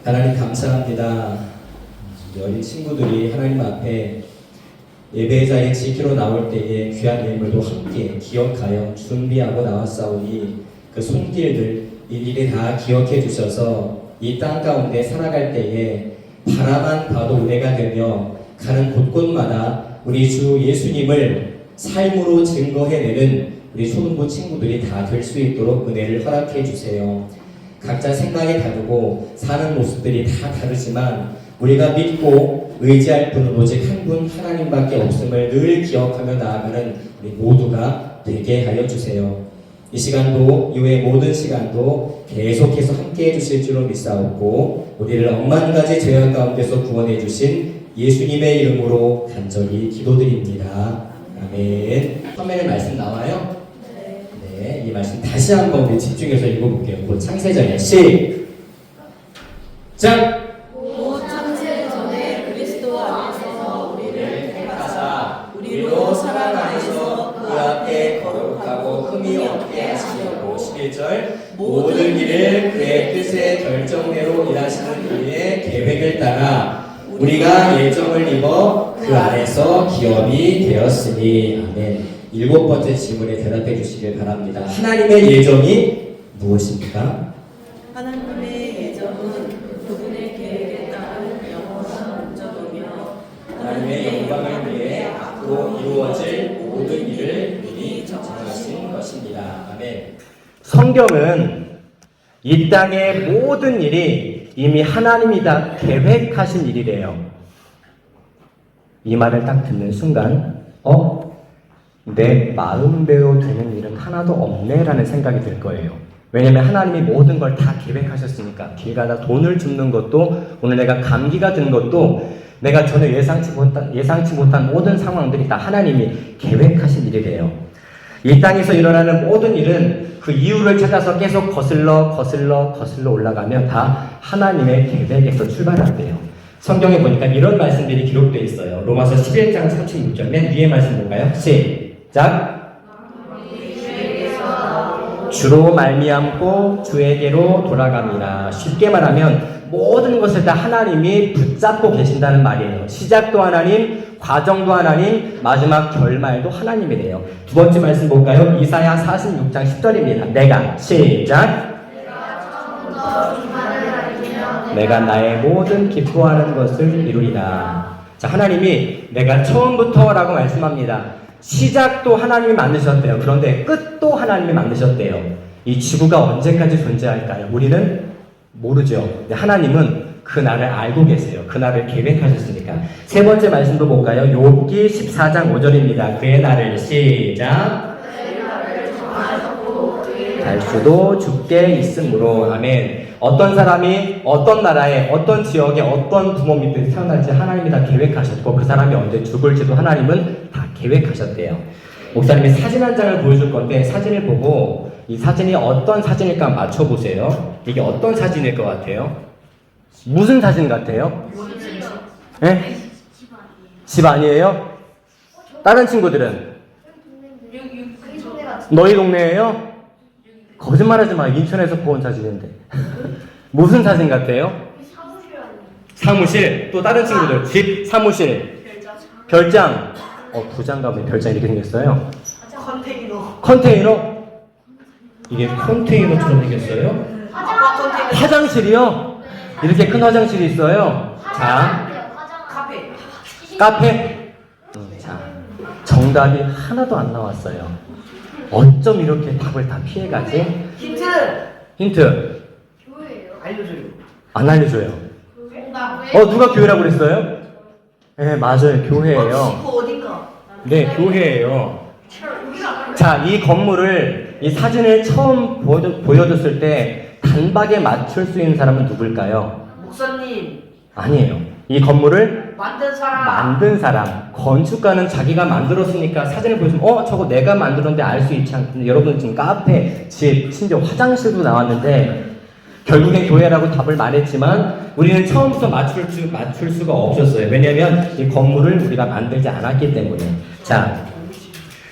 하나님 감사합니다. 어린 친구들이 하나님 앞에 예배의 자리에 지키러 나올 때에 귀한 예물도 함께 기억하여 준비하고 나왔사오니 그 손길들 일일이 다 기억해 주셔서 이 땅 가운데 살아갈 때에 바라만 봐도 은혜가 되며 가는 곳곳마다 우리 주 예수님을 삶으로 증거해내는 우리 초등부 친구들이 다 될 수 있도록 은혜를 허락해 주세요. 각자 생각이 다르고 사는 모습들이 다 다르지만 우리가 믿고 의지할 분은 오직 한 분 하나님밖에 없음을 늘 기억하며 나아가는 우리 모두가 되게 하여 주세요. 이 시간도 이후의 모든 시간도 계속해서 함께 해주실 줄로 믿사옵고 우리를 억만 가지 죄악 가운데서 구원해 주신 예수님의 이름으로 간절히 기도드립니다. 아멘. 화면에 말씀 나와요? 네, 이 말씀 다시 한번 우리 집중해서 읽어볼게요. 곧 창세전에 시작! 곧 창세 전에 그리스도 안에서 우리를 택하사 우리로 사랑 안에서 그 앞에 거룩하고 흠이 없게 하시려고 11절 모든 일을 그의 뜻의 결정대로 일하시는 그의 계획을 따라 우리가 예정을 입어 그 안에서 기업이 되었으니 아멘. 7번째 질문에 대답해 주시길 바랍니다. 하나님의 예정이 무엇입니까? 하나님의 예정은 그분의 계획에 따른 영원한 목적이며 하나님의 영광을 위해 앞으로 이루어질 모든 일을 미리 정하신 것입니다. 아멘. 성경은 이 땅의 모든 일이 이미 하나님이 다 계획하신 일이래요. 이 말을 딱 듣는 순간 내 마음대로 되는 일은 하나도 없네라는 생각이 들 거예요. 왜냐면 하나님이 모든 걸 다 계획하셨으니까. 길 가다 돈을 줍는 것도, 오늘 내가 감기가 든 것도, 내가 전혀 예상치 못한 모든 상황들이 다 하나님이 계획하신 일이래요. 이 땅에서 일어나는 모든 일은 그 이유를 찾아서 계속 거슬러 올라가면 다 하나님의 계획에서 출발한대요. 성경에 보니까 이런 말씀들이 기록되어 있어요. 로마서 11장 36절 맨 위에 말씀 볼까요? 시작! 주로 말미암고 주에게로 돌아갑니다. 쉽게 말하면 모든 것을 다 하나님이 붙잡고 계신다는 말이에요. 시작도 하나님, 과정도 하나님, 마지막 결말도 하나님이래요. 두 번째 말씀 볼까요? 이사야 46장 10절입니다. 내가 시작! 내가 나의 모든 기뻐하는 것을 이루리라. 자, 하나님이 내가 처음부터라고 말씀합니다. 시작도 하나님이 만드셨대요. 그런데 끝도 하나님이 만드셨대요. 이 지구가 언제까지 존재할까요? 우리는 모르죠. 근데 하나님은 그 날을 알고 계세요. 그 날을 계획하셨으니까. 세 번째 말씀도 볼까요? 욥기 14장 5절입니다. 그의 날을 시작. 갈 수도 죽게 있으므로. 아멘. 어떤 사람이 어떤 나라에 어떤 지역에 어떤 부모 밑에 태어날지 하나님이 다 계획하셨고 그 사람이 언제 죽을지도 하나님은 다 계획하셨대요. 목사님이 사진 한 장을 보여줄 건데 사진을 보고 이 사진이 어떤 사진일까 맞춰보세요. 이게 어떤 사진일 것 같아요? 무슨 사진 같아요? 네? 집 아니에요? 다른 친구들은? 너희 동네예요? 거짓말하지 마. 인천에서 본 사진인데. 무슨 사진 같아요? 사무실. 또 다른 친구들. 집, 사무실. 별장. 부장 가면 별장 이렇게 생겼어요. 컨테이너. 이게 컨테이너처럼 생겼어요? 화장실이요? 이렇게 큰 화장실이 있어요. 자, 카페. 자, 정답이 하나도 안 나왔어요. 어쩜 이렇게 답을 다 피해가지? 힌트. 알려줘요. 안 알려줘요. 누가 교회라고 그랬어요? 네, 맞아요. 교회예요. 어딘가? 네, 교회예요. 자, 이 건물을, 이 사진을 처음 보여줬을 때 단박에 맞출 수 있는 사람은 누굴까요? 목사님. 아니에요. 이 건물을 만든 사람. 건축가는 자기가 만들었으니까 사진을 보여주면 저거 내가 만들었는데 알 수 있지 않겠는데 여러분 지금 카페, 집, 심지어 화장실도 나왔는데 결국엔 교회라고 답을 말했지만 우리는 처음부터 맞출 수가 없었어요. 왜냐하면 이 건물을 우리가 만들지 않았기 때문에. 자,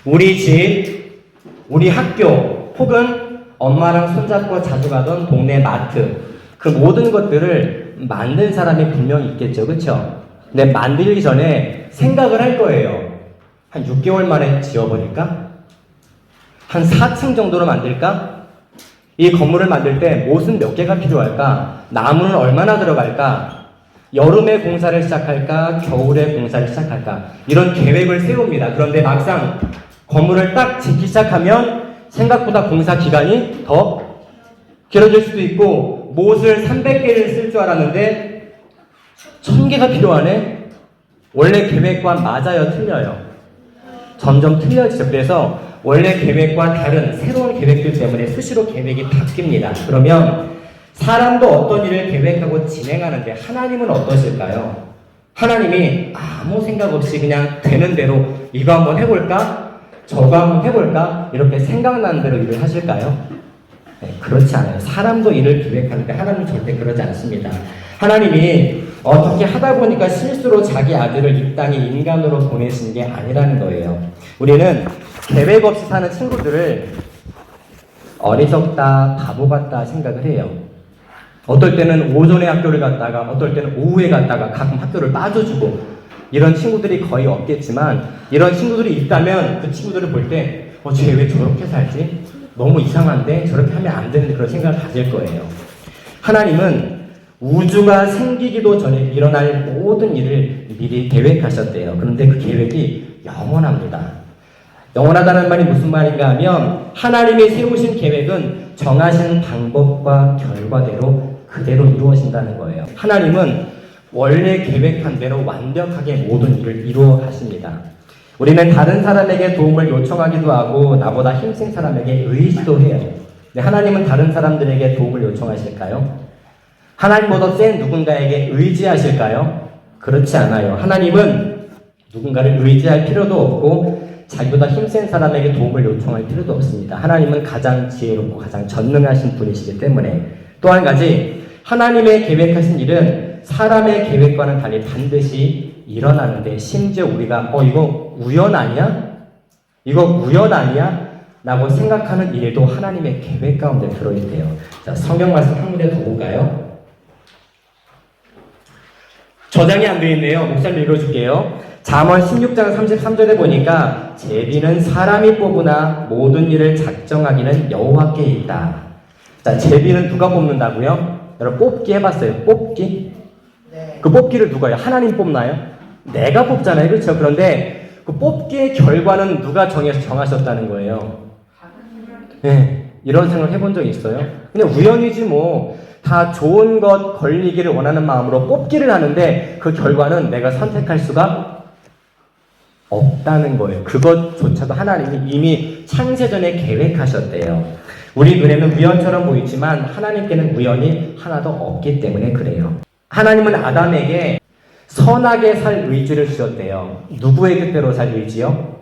우리 집, 우리 학교 혹은 엄마랑 손잡고 자주 가던 동네 마트 그 모든 것들을 만든 사람이 분명히 있겠죠. 그쵸? 근데 만들기 전에 생각을 할 거예요. 한 6개월 만에 지어버릴까? 한 4층 정도로 만들까? 이 건물을 만들 때 못은 몇 개가 필요할까? 나무는 얼마나 들어갈까? 여름에 공사를 시작할까? 겨울에 공사를 시작할까? 이런 계획을 세웁니다. 그런데 막상 건물을 딱 짓기 시작하면 생각보다 공사 기간이 더 길어질 수도 있고, 못을 300개를 쓸 줄 알았는데 1000개가 필요하네? 원래 계획과 맞아요, 틀려요? 점점 틀려지죠. 그래서 원래 계획과 다른 새로운 계획들 때문에 수시로 계획이 바뀝니다. 그러면 사람도 어떤 일을 계획하고 진행하는데 하나님은 어떠실까요? 하나님이 아무 생각 없이 그냥 되는 대로 이거 한번 해볼까? 저거 한번 해볼까? 이렇게 생각나는 대로 일을 하실까요? 네, 그렇지 않아요. 사람도 일을 기획하는데 하나님은 절대 그러지 않습니다. 하나님이 어떻게 하다 보니까 실수로 자기 아들을 이 땅에 인간으로 보내신 게 아니라는 거예요. 우리는 계획 없이 사는 친구들을 어리석다, 바보 같다 생각을 해요. 어떨 때는 오전에 학교를 갔다가 어떨 때는 오후에 갔다가 가끔 학교를 빠져주고, 이런 친구들이 거의 없겠지만 이런 친구들이 있다면 그 친구들을 볼 때 쟤 왜 저렇게 살지? 너무 이상한데? 저렇게 하면 안 되는데? 그런 생각을 가질 거예요. 하나님은 우주가 생기기도 전에 일어날 모든 일을 미리 계획하셨대요. 그런데 그 계획이 영원합니다. 영원하다는 말이 무슨 말인가 하면 하나님이 세우신 계획은 정하신 방법과 결과대로 그대로 이루어진다는 거예요. 하나님은 원래 계획한 대로 완벽하게 모든 일을 이루어 가십니다. 우리는 다른 사람에게 도움을 요청하기도 하고 나보다 힘센 사람에게 의지도 해요. 근데 하나님은 다른 사람들에게 도움을 요청하실까요? 하나님보다 센 누군가에게 의지하실까요? 그렇지 않아요. 하나님은 누군가를 의지할 필요도 없고 자기보다 힘센 사람에게 도움을 요청할 필요도 없습니다. 하나님은 가장 지혜롭고 가장 전능하신 분이시기 때문에. 또 한 가지, 하나님의 계획하신 일은 사람의 계획과는 달리 반드시 일어나는데, 심지어 우리가 이거 우연 아니야? 이거 우연 아니야? 라고 생각하는 일도 하나님의 계획 가운데 들어있대요. 자, 성경 말씀 한 군데 더 볼까요? 저장이 안 되어 있네요. 목사님 읽어줄게요. 잠언 16장 33절에 보니까 제비는 사람이 뽑으나 모든 일을 작정하기는 여호와께 있다. 자, 제비는 누가 뽑는다고요? 여러분 뽑기 해봤어요? 뽑기? 네. 그 뽑기를 누가 해요? 하나님 뽑나요? 내가 뽑잖아요. 그렇죠? 그런데 그 뽑기의 결과는 누가 정하셨다는 거예요? 네, 이런 생각을 해본 적 있어요? 그냥 우연이지 뭐. 다 좋은 것 걸리기를 원하는 마음으로 뽑기를 하는데 그 결과는 내가 선택할 수가 없다는 거예요. 그것조차도 하나님이 이미 창세전에 계획하셨대요. 우리 눈에는 우연처럼 보이지만 하나님께는 우연이 하나도 없기 때문에 그래요. 하나님은 아담에게 선하게 살 의지를 주셨대요. 누구의 뜻대로 살 의지요?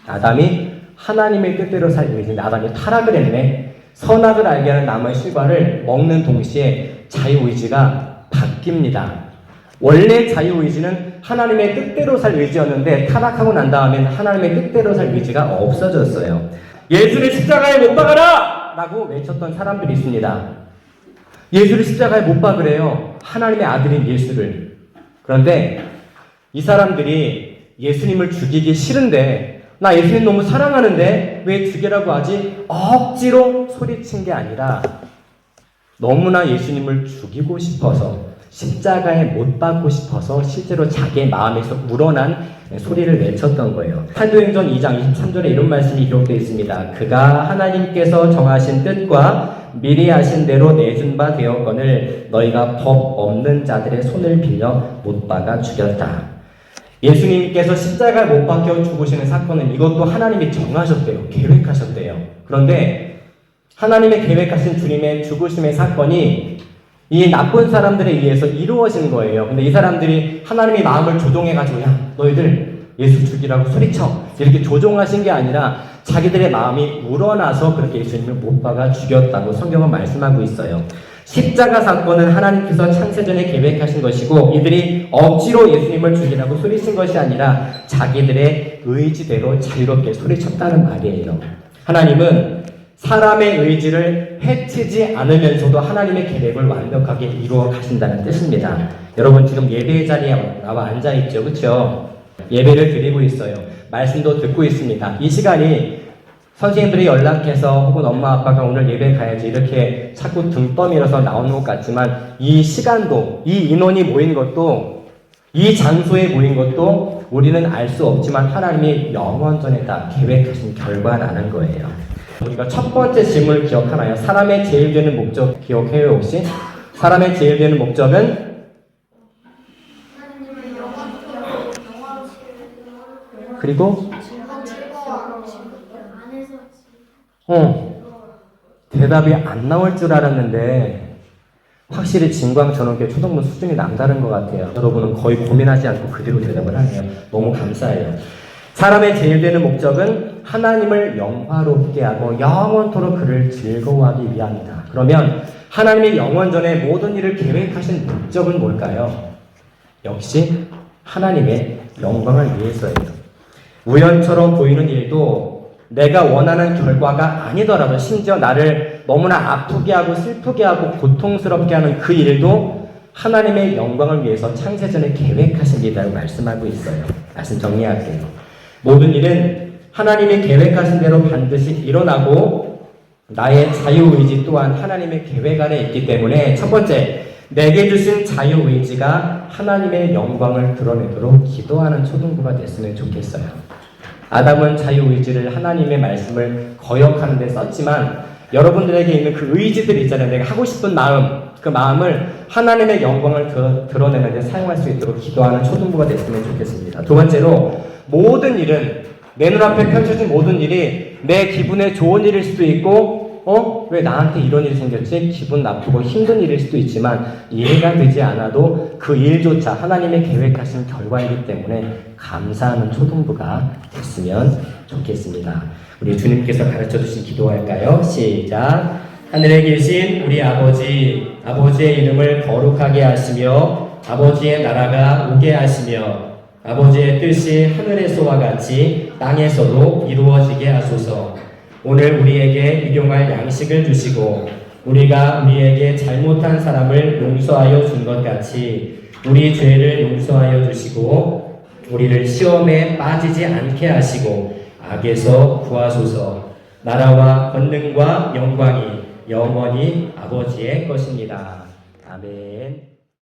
아담이 하나님의 뜻대로 살 의지인데 아담이 타락을 했네. 선악을 알게 하는 나무의 실과를 먹는 동시에 자유의지가 바뀝니다. 원래 자유의지는 하나님의 뜻대로 살 의지였는데 타락하고 난 다음에는 하나님의 뜻대로 살 의지가 없어졌어요. 예수를 십자가에 못 박아라! 라고 외쳤던 사람들이 있습니다. 예수를 십자가에 못 박으래요. 하나님의 아들인 예수를. 그런데 이 사람들이 예수님을 죽이기 싫은데 나 예수님 너무 사랑하는데 왜 죽이라고 하지? 억지로 소리친 게 아니라 너무나 예수님을 죽이고 싶어서 십자가에 못 박고 싶어서 실제로 자기의 마음에서 우러난 소리를 외쳤던 거예요. 사도행전 2장 23절에 이런 말씀이 기록되어 있습니다. 그가 하나님께서 정하신 뜻과 미리 하신 대로 내준 바 되었거늘 너희가 법 없는 자들의 손을 빌려 못 박아 죽였다. 예수님께서 십자가에 못 박혀 죽으시는 사건은 이것도 하나님이 정하셨대요. 계획하셨대요. 그런데 하나님의 계획하신 주님의 죽으심의 사건이 이 나쁜 사람들에 의해서 이루어진 거예요. 근데 이 사람들이 하나님의 마음을 조종해가지고 야 너희들 예수 죽이라고 소리쳐 이렇게 조종하신 게 아니라 자기들의 마음이 우러나서 그렇게 예수님을 못 박아 죽였다고 성경은 말씀하고 있어요. 십자가 사건은 하나님께서 창세전에 계획하신 것이고 이들이 억지로 예수님을 죽이라고 소리친 것이 아니라 자기들의 의지대로 자유롭게 소리쳤다는 말이에요. 하나님은 사람의 의지를 해치지 않으면서도 하나님의 계획을 완벽하게 이루어 가신다는 뜻입니다. 여러분 지금 예배의 자리에 나와 앉아 있죠, 그렇죠? 예배를 드리고 있어요. 말씀도 듣고 있습니다. 이 시간이 선생님들이 연락해서 혹은 엄마 아빠가 오늘 예배 가야지 이렇게 자꾸 등 떠밀어서 나오는 것 같지만 이 시간도, 이 인원이 모인 것도, 이 장소에 모인 것도 우리는 알 수 없지만 하나님이 영원전에 다 계획하신 결과라는 거예요. 우리가 첫 번째 질문을 기억하나요? 사람의 제일 되는 목적 기억해요 혹시? 사람의 제일 되는 목적은 그리고 대답이 안 나올 줄 알았는데 확실히 진광전원교 초등부 수준이 남다른 것 같아요. 여러분은 거의 고민하지 않고 그대로 대답을 하네요. 너무 감사해요. 사람의 제일 되는 목적은 하나님을 영화롭게 하고 영원토록 그를 즐거워하기 위함이다. 그러면 하나님의 영원전에 모든 일을 계획하신 목적은 뭘까요? 역시 하나님의 영광을 위해서예요. 우연처럼 보이는 일도 내가 원하는 결과가 아니더라도 심지어 나를 너무나 아프게 하고 슬프게 하고 고통스럽게 하는 그 일도 하나님의 영광을 위해서 창세전에 계획하신 일이라고 말씀하고 있어요. 말씀 정리할게요. 모든 일은 하나님이 계획하신 대로 반드시 일어나고 나의 자유의지 또한 하나님의 계획 안에 있기 때문에 첫 번째, 내게 주신 자유의지가 하나님의 영광을 드러내도록 기도하는 초등부가 됐으면 좋겠어요. 아담은 자유의지를 하나님의 말씀을 거역하는 데 썼지만 여러분들에게 있는 그 의지들 있잖아요. 내가 하고 싶은 마음, 그 마음을 하나님의 영광을 드러내는 데 사용할 수 있도록 기도하는 초등부가 됐으면 좋겠습니다. 두 번째로, 모든 일은, 내 눈앞에 펼쳐진 모든 일이 내 기분에 좋은 일일 수도 있고 왜 나한테 이런 일이 생겼지? 기분 나쁘고 힘든 일일 수도 있지만 이해가 되지 않아도 그 일조차 하나님의 계획하신 결과이기 때문에 감사하는 초등부가 됐으면 좋겠습니다. 우리 주님께서 가르쳐주신 기도할까요? 시작! 하늘에 계신 우리 아버지, 아버지의 이름을 거룩하게 하시며 아버지의 나라가 오게 하시며 아버지의 뜻이 하늘에서와 같이 땅에서도 이루어지게 하소서. 오늘 우리에게 일용할 양식을 주시고 우리가 우리에게 잘못한 사람을 용서하여 준 것 같이 우리 죄를 용서하여 주시고 우리를 시험에 빠지지 않게 하시고 악에서 구하소서. 나라와 권능과 영광이 영원히 아버지의 것입니다. 아멘.